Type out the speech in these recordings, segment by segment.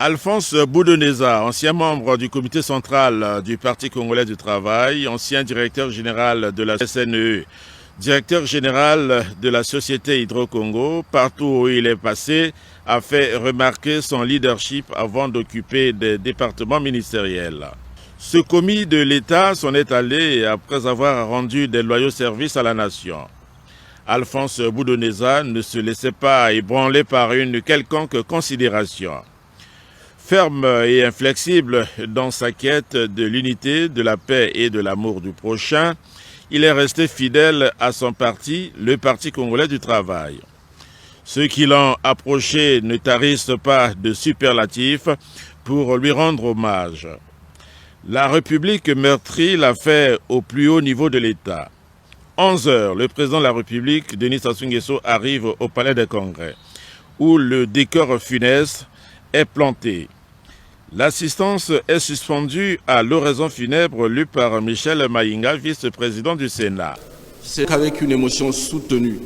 Alphonse Boudoneza, ancien membre du comité central du Parti congolais du travail, ancien directeur général de la SNE, directeur général de la Société Hydro-Congo, partout où il est passé, a fait remarquer son leadership avant d'occuper des départements ministériels. Ce commis de l'État s'en est allé après avoir rendu des loyaux services à la nation. Alphonse Boudoneza ne se laissait pas ébranler par une quelconque considération. Ferme et inflexible dans sa quête de l'unité, de la paix et de l'amour du prochain, il est resté fidèle à son parti, le Parti congolais du travail. Ceux qui l'ont approché ne tarissent pas de superlatifs pour lui rendre hommage. La République meurtrie l'a fait au plus haut niveau de l'État. 11 heures, le président de la République, Denis Sassou Nguesso, arrive au Palais des Congrès, où le décor funeste est planté. L'assistance est suspendue à l'oraison funèbre lue par Michel Maïnga, vice-président du Sénat. C'est avec une émotion soutenue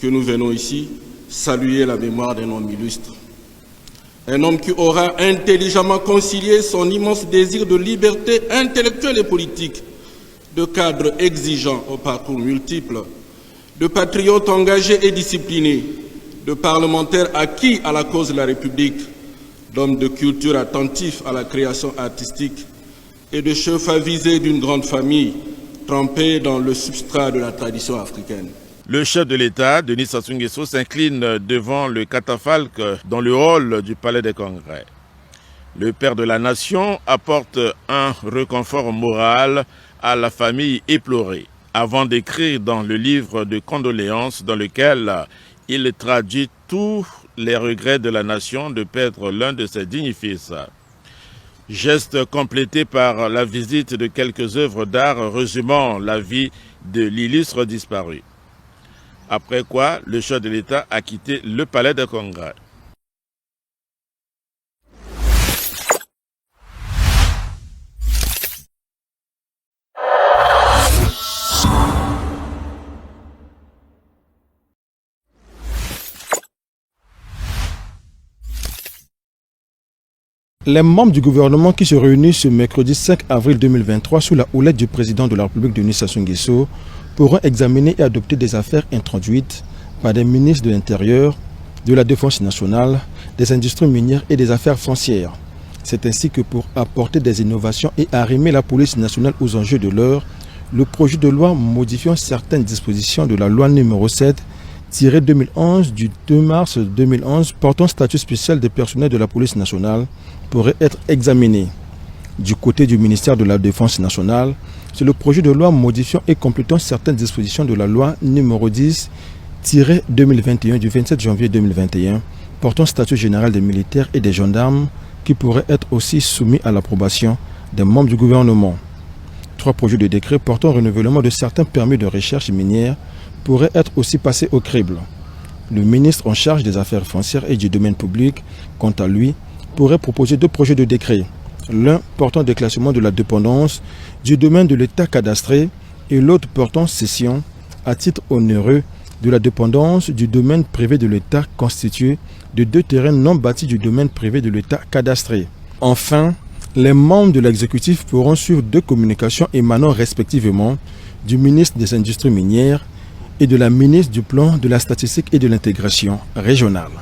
que nous venons ici saluer la mémoire d'un homme illustre. Un homme qui aura intelligemment concilié son immense désir de liberté intellectuelle et politique, de cadres exigeants au parcours multiple, de patriotes engagés et disciplinés, de parlementaires acquis à la cause de la République, d'hommes de culture attentifs à la création artistique et de chefs avisés d'une grande famille trempés dans le substrat de la tradition africaine. Le chef de l'État, Denis Sassou Nguesso, s'incline devant le catafalque dans le hall du Palais des Congrès. Le père de la nation apporte un réconfort moral à la famille éplorée, avant d'écrire dans le livre de condoléances dans lequel il traduit tous les regrets de la nation de perdre l'un de ses dignes fils. Geste complété par la visite de quelques œuvres d'art résumant la vie de l'illustre disparu. Après quoi, le chef de l'État a quitté le Palais des Congrès. Les membres du gouvernement qui se réunissent ce mercredi 5 avril 2023 sous la houlette du président de la République Denis Sassou Nguesso pourront examiner et adopter des affaires introduites par des ministres de l'Intérieur, de la Défense nationale, des industries minières et des affaires foncières. C'est ainsi que pour apporter des innovations et arrimer la police nationale aux enjeux de l'heure, le projet de loi modifiant certaines dispositions de la loi numéro 7-2011 du 2 mars 2011 portant statut spécial des personnels de la police nationale pourrait être examiné. Du côté du ministère de la Défense nationale, c'est le projet de loi modifiant et complétant certaines dispositions de la loi numéro 10-2021 du 27 janvier 2021 portant statut général des militaires et des gendarmes qui pourrait être aussi soumis à l'approbation des membres du gouvernement. 3 projets de décret portant renouvellement de certains permis de recherche minière pourraient être aussi passés au crible. Le ministre en charge des affaires foncières et du domaine public, quant à lui, pourrait proposer 2 projets de décret. L'un portant déclassement de la dépendance du domaine de l'État cadastré et l'autre portant cession à titre onéreux de la dépendance du domaine privé de l'État constitué de 2 terrains non bâtis du domaine privé de l'État cadastré. Enfin, les membres de l'exécutif pourront suivre 2 communications émanant respectivement du ministre des Industries minières et de la ministre du Plan, de la Statistique et de l'Intégration régionale.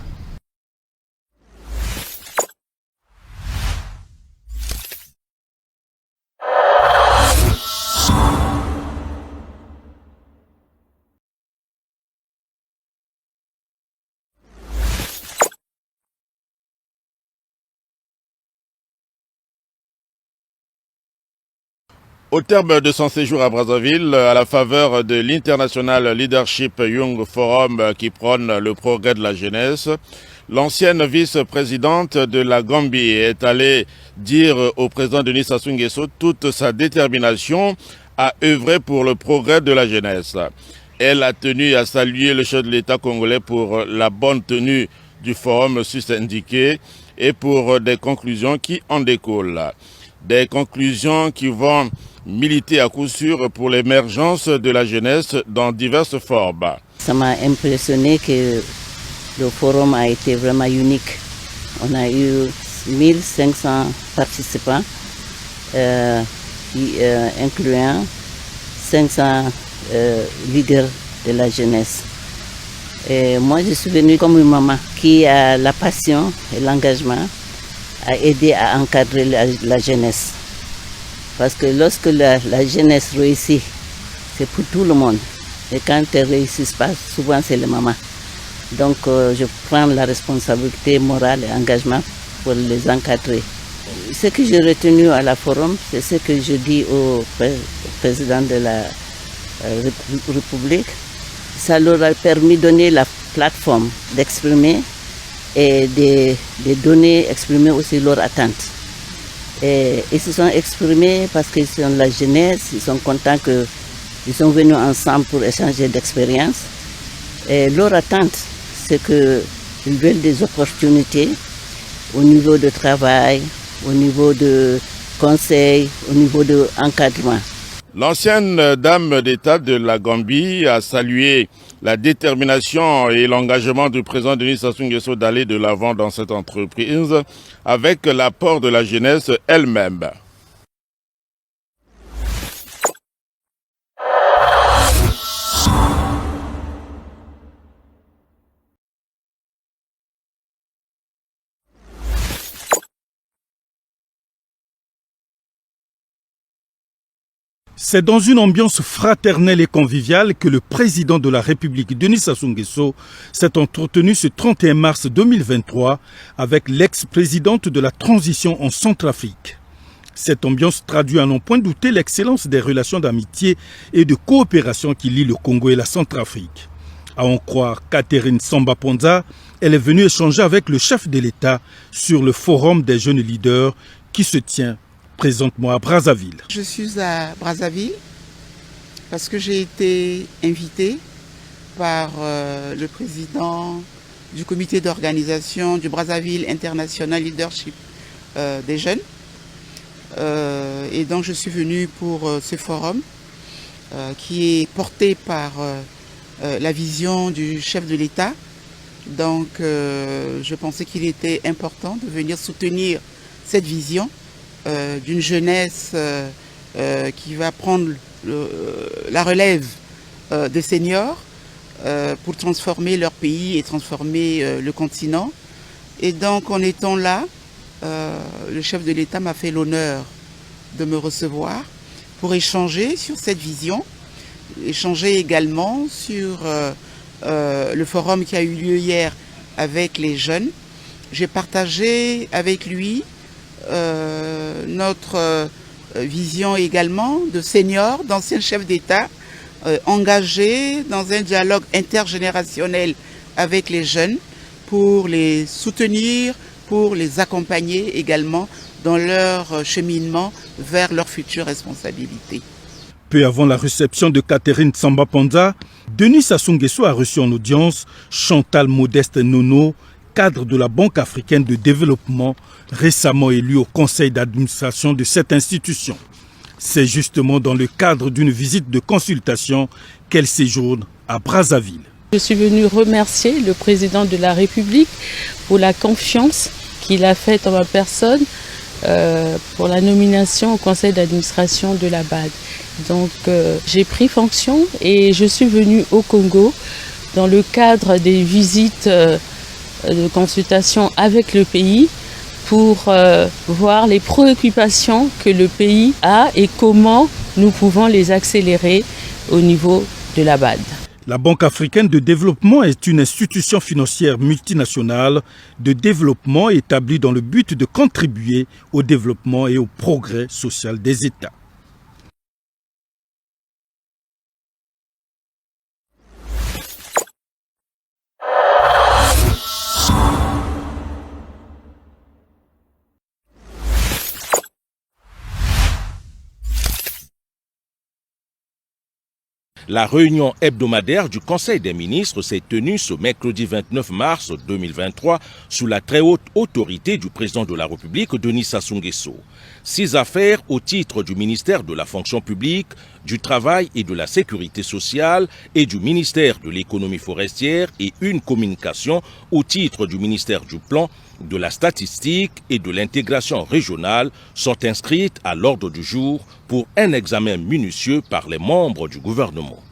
Au terme de son séjour à Brazzaville, à la faveur de l'International Leadership Young Forum qui prône le progrès de la jeunesse, l'ancienne vice-présidente de la Gambie est allée dire au président Denis Sassou Nguesso toute sa détermination à œuvrer pour le progrès de la jeunesse. Elle a tenu à saluer le chef de l'État congolais pour la bonne tenue du forum sus-indiqué et pour des conclusions qui en découlent. Des conclusions qui vont militer à coup sûr pour l'émergence de la jeunesse dans diverses formes. Ça m'a impressionné que le forum a été vraiment unique. On a eu 1500 participants, incluant 500 leaders de la jeunesse. Et moi, je suis venue comme une maman qui a la passion et l'engagement à aider à encadrer la jeunesse. Parce que lorsque la jeunesse réussit, c'est pour tout le monde. Et quand elle ne réussit pas, souvent c'est les mamans. Donc je prends la responsabilité morale et engagement pour les encadrer. Ce que j'ai retenu à la forum, c'est ce que je dis au président de la République. Ça leur a permis de donner la plateforme d'exprimer et de donner, exprimer aussi leurs attentes. Et ils se sont exprimés parce qu'ils sont la jeunesse, ils sont contents qu'ils sont venus ensemble pour échanger d'expériences. Et leur attente, c'est qu'ils veulent des opportunités au niveau de travail, au niveau de conseil, au niveau de encadrement. L'ancienne dame d'État de la Gambie a salué la détermination et l'engagement du président Denis Sassou Nguesso d'aller de l'avant dans cette entreprise avec l'apport de la jeunesse elle-même. C'est dans une ambiance fraternelle et conviviale que le président de la République, Denis Sassou Nguesso, s'est entretenu ce 31 mars 2023 avec l'ex-présidente de la transition en Centrafrique. Cette ambiance traduit à n'en point douter l'excellence des relations d'amitié et de coopération qui lient le Congo et la Centrafrique. À en croire Catherine Samba-Ponza, elle est venue échanger avec le chef de l'État sur le forum des jeunes leaders qui se tient présentement à Brazzaville. Je suis à Brazzaville parce que j'ai été invitée par le président du comité d'organisation du Brazzaville International Leadership des jeunes. Et donc je suis venue pour ce forum qui est porté par la vision du chef de l'État. Donc je pensais qu'il était important de venir soutenir cette vision d'une jeunesse qui va prendre la relève des seniors pour transformer leur pays et transformer le continent. Et donc en étant là, le chef de l'État m'a fait l'honneur de me recevoir pour échanger sur cette vision, échanger également sur le forum qui a eu lieu hier avec les jeunes. J'ai partagé avec lui notre vision également de seniors, d'anciens chefs d'État engagés dans un dialogue intergénérationnel avec les jeunes pour les soutenir, pour les accompagner également dans leur cheminement vers leurs futures responsabilités. Peu avant la réception de Catherine Samba-Ponza, Denis Sassou Nguesso a reçu en audience Chantal Modeste Nono, cadre de la Banque africaine de développement, récemment élu au conseil d'administration de cette institution. C'est justement dans le cadre d'une visite de consultation qu'elle séjourne à Brazzaville. Je suis venue remercier le président de la République pour la confiance qu'il a faite en ma personne pour la nomination au conseil d'administration de la BAD. Donc j'ai pris fonction et je suis venue au Congo dans le cadre des visites de consultation avec le pays pour voir les préoccupations que le pays a et comment nous pouvons les accélérer au niveau de la BAD. La Banque africaine de développement est une institution financière multinationale de développement établie dans le but de contribuer au développement et au progrès social des États. La réunion hebdomadaire du Conseil des ministres s'est tenue ce mercredi 29 mars 2023 sous la très haute autorité du président de la République, Denis Sassou Nguesso. 6 affaires au titre du ministère de la fonction publique, du travail et de la sécurité sociale et du ministère de l'économie forestière et une communication au titre du ministère du plan, de la statistique et de l'intégration régionale sont inscrites à l'ordre du jour pour un examen minutieux par les membres du gouvernement.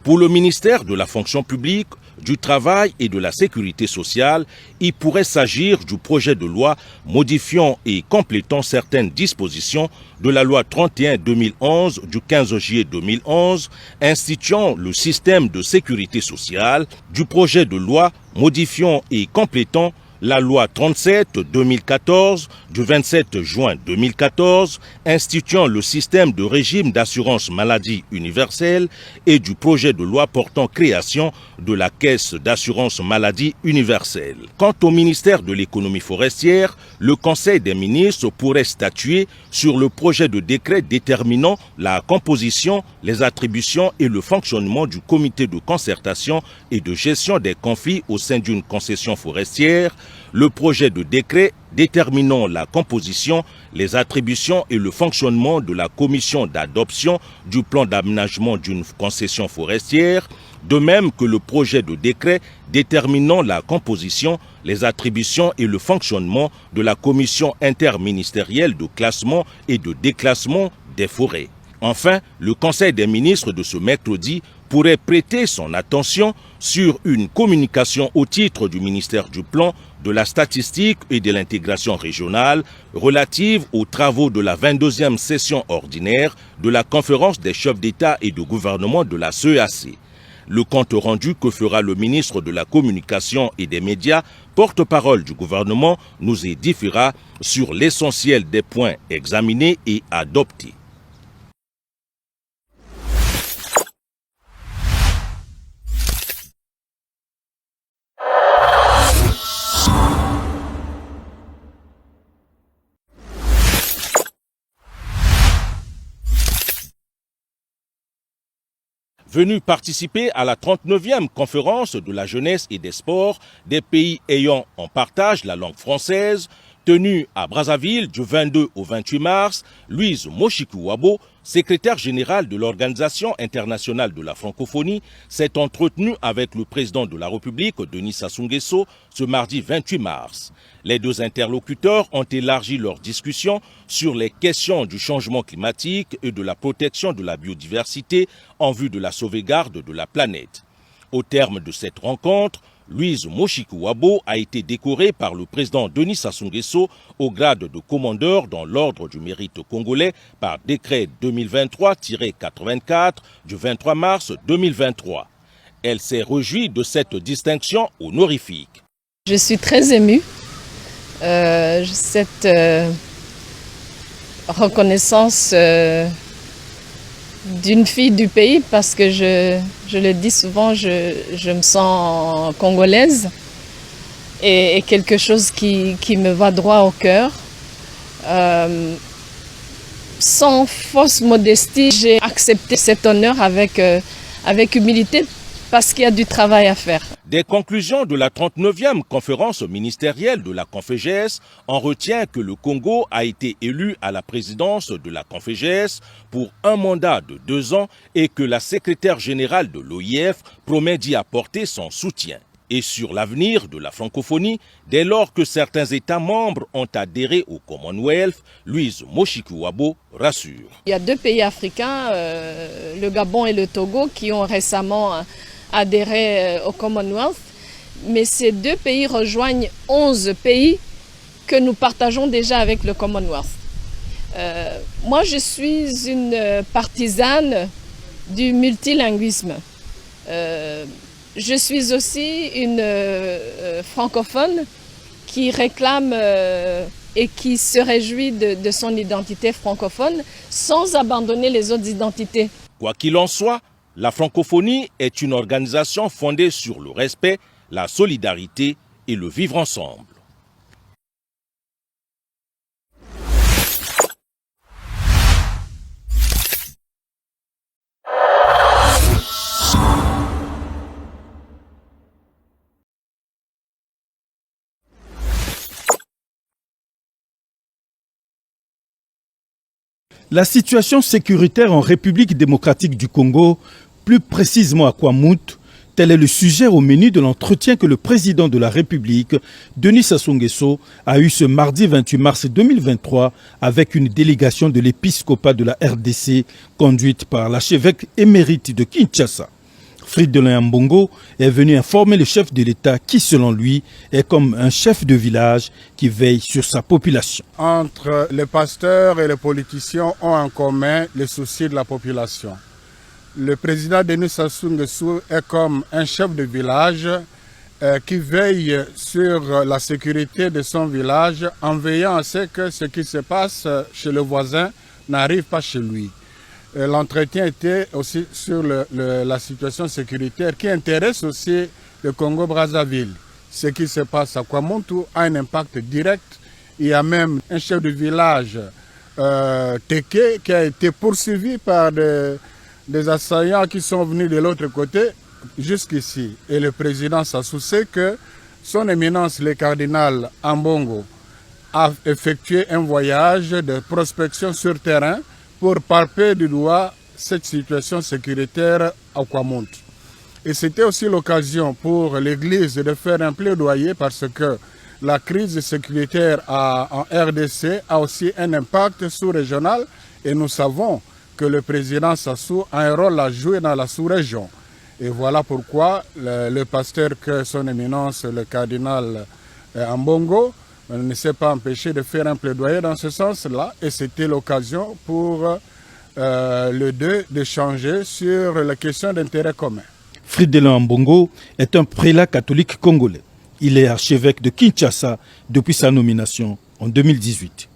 Pour le ministère de la fonction publique, du travail et de la sécurité sociale, il pourrait s'agir du projet de loi modifiant et complétant certaines dispositions de la loi 31/2011 du 15 juillet 2011 instituant le système de sécurité sociale, du projet de loi modifiant et complétant la loi 37/2014 du 27 juin 2014 instituant le système de régime d'assurance maladie universelle et du projet de loi portant création de la caisse d'assurance maladie universelle. Quant au ministère de l'économie forestière, le Conseil des ministres pourrait statuer sur le projet de décret déterminant la composition, les attributions et le fonctionnement du comité de concertation et de gestion des conflits au sein d'une concession forestière, le projet de décret déterminant la composition, les attributions et le fonctionnement de la commission d'adoption du plan d'aménagement d'une concession forestière, de même que le projet de décret déterminant la composition, les attributions et le fonctionnement de la commission interministérielle de classement et de déclassement des forêts. Enfin, le Conseil des ministres de ce mercredi pourrait prêter son attention sur une communication au titre du ministère du Plan, de la Statistique et de l'Intégration régionale relative aux travaux de la 22e session ordinaire de la Conférence des chefs d'État et de gouvernement de la CEAC. Le compte rendu que fera le ministre de la Communication et des Médias, porte-parole du gouvernement, nous édifiera sur l'essentiel des points examinés et adoptés. Venu participer à la 39e conférence de la jeunesse et des sports des pays ayant en partage la langue française, tenue à Brazzaville du 22 au 28 mars, Louise Moshikuwabo, secrétaire générale de l'Organisation internationale de la francophonie, s'est entretenue avec le président de la République, Denis Sassou Nguesso, ce mardi 28 mars. Les deux interlocuteurs ont élargi leur discussion sur les questions du changement climatique et de la protection de la biodiversité en vue de la sauvegarde de la planète. Au terme de cette rencontre, Louise Moshikuwabo a été décorée par le président Denis Sassou Nguesso au grade de commandeur dans l'ordre du mérite congolais par décret 2023-84 du 23 mars 2023. Elle s'est réjouie de cette distinction honorifique. Je suis très émue. Cette reconnaissance d'une fille du pays, parce que je le dis souvent, je me sens congolaise et quelque chose qui me va droit au cœur. Sans fausse modestie, j'ai accepté cet honneur avec humilité parce qu'il y a du travail à faire. Des conclusions de la 39e conférence ministérielle de la Confégès, on retient que le Congo a été élu à la présidence de la Confégès pour un mandat de 2 ans et que la secrétaire générale de l'OIF promet d'y apporter son soutien. Et sur l'avenir de la francophonie, dès lors que certains États membres ont adhéré au Commonwealth, Louise Moshikuwabo rassure. Il y a 2 pays africains, le Gabon et le Togo, qui ont récemment adhéré au Commonwealth, mais ces 2 pays rejoignent 11 pays que nous partageons déjà avec le Commonwealth. Moi, je suis une partisane du multilinguisme. Je suis aussi une francophone qui réclame et qui se réjouit de son identité francophone sans abandonner les autres identités. Quoi qu'il en soit, la francophonie est une organisation fondée sur le respect, la solidarité et le vivre ensemble. La situation sécuritaire en République démocratique du Congo, plus précisément à Kwamouth, tel est le sujet au menu de l'entretien que le président de la République, Denis Sassou Nguesso, a eu ce mardi 28 mars 2023 avec une délégation de l'épiscopat de la RDC conduite par l'archevêque émérite de Kinshasa. Fridolin Ambongo est venu informer le chef de l'État qui, selon lui, est comme un chef de village qui veille sur sa population. Entre les pasteurs et les politiciens ont en commun le souci de la population. Le président Denis Sassou Nguesso est comme un chef de village qui veille sur la sécurité de son village en veillant à ce que ce qui se passe chez le voisin n'arrive pas chez lui. L'entretien était aussi sur la situation sécuritaire qui intéresse aussi le Congo-Brazzaville. Ce qui se passe à Kwamouth a un impact direct. Il y a même un chef de village, Teke, qui a été poursuivi par des assaillants qui sont venus de l'autre côté jusqu'ici. Et le président Sassou sait que son éminence, le cardinal Ambongo, a effectué un voyage de prospection sur terrain pour palper du doigt cette situation sécuritaire à Kwamouth. Et c'était aussi l'occasion pour l'Église de faire un plaidoyer parce que la crise sécuritaire en RDC a aussi un impact sous-régional et nous savons que le président Sassou a un rôle à jouer dans la sous-région. Et voilà pourquoi le pasteur que son éminence, le cardinal Ambongo, ne s'est pas empêché de faire un plaidoyer dans ce sens-là. Et c'était l'occasion pour les deux d'échanger sur la question d'intérêt commun. Fridolin Ambongo est un prélat catholique congolais. Il est archevêque de Kinshasa depuis sa nomination en 2018.